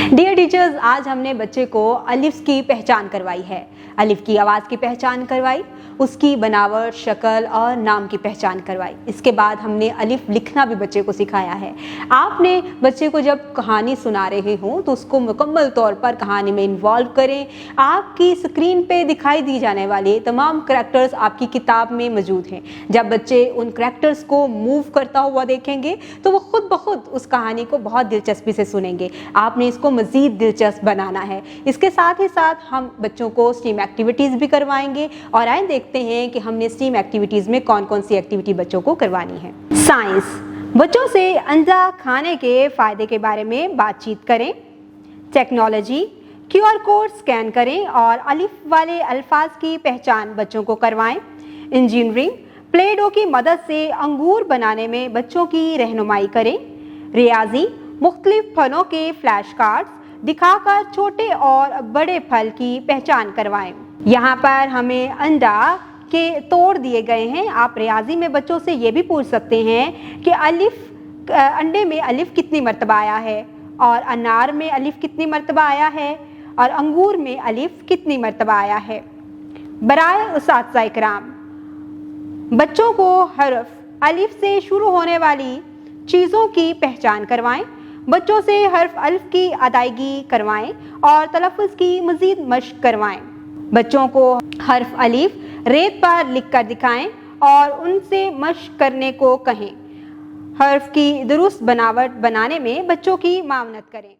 Dear teachers, आज हमने बच्चे को अलिफ की पहचान करवाई है। अलिफ की आवाज़ की पहचान करवाई, उसकी बनावट, शक्ल और नाम की पहचान करवाई। इसके बाद हमने अलिफ लिखना भी बच्चे को सिखाया है। आपने बच्चे को जब कहानी सुना रहे हों तो उसको मुकम्मल तौर पर कहानी में इन्वॉल्व करें। आपकी स्क्रीन पे दिखाई दी जाने वाले तमाम करैक्टर्स आपकी किताब में मौजूद हैं। जब बच्चे उन करैक्टर्स को मूव करता हुआ देखेंगे तो वो खुद ब खुद उस कहानी को बहुत दिलचस्पी से सुनेंगे। आपने इसको मज़ीद दिलचस्प बनाना है। इसके साथ ही साथ हम बच्चों को स्टीम एक्टिविटीज़ भी करवाएंगे और आइए देखते हैं कि हमने स्टीम एक्टिविटीज़ में कौन कौन सी एक्टिविटी बच्चों को करवानी है। साइंस, बच्चों से अंडा खाने के फ़ायदे के बारे में बातचीत करें। टेक्नोलॉजी, QR कोड स्कैन करें और अलिफ वाले अल्फाज की पहचान बच्चों को करवाएं। इंजीनियरिंग, प्ले डो की मदद से अंगूर बनाने में बच्चों की रहनुमाई करें। रियाजी, मुख्तलिफ फलों के फ्लैश कार्ड्स दिखाकर छोटे और बड़े फल की पहचान करवाएं। यहाँ पर हमें अंडा के तोड़ दिए गए हैं। आप रियाजी में बच्चों से ये भी पूछ सकते हैं कि अंडे में अलिफ कितनी मरतबा आया है, और अनार में अलिफ कितनी मरतबा आया है, और अंगूर में अलिफ कितनी मरतबा आया है। बराए उस्ताद इकराम, बच्चों को हर्फ अलिफ से शुरू होने वाली चीज़ों की पहचान करवाएं। बच्चों से हर्फ अलिफ की अदायगी करवाएं और तलफ़्फ़ुज़ की मज़ीद मश्क करवाएं। बच्चों को हर्फ अलिफ रेत पर लिख कर दिखाएं और उनसे मश्क करने को कहें। हर्फ की दुरुस्त बनावट बनाने में बच्चों की मावनत करें।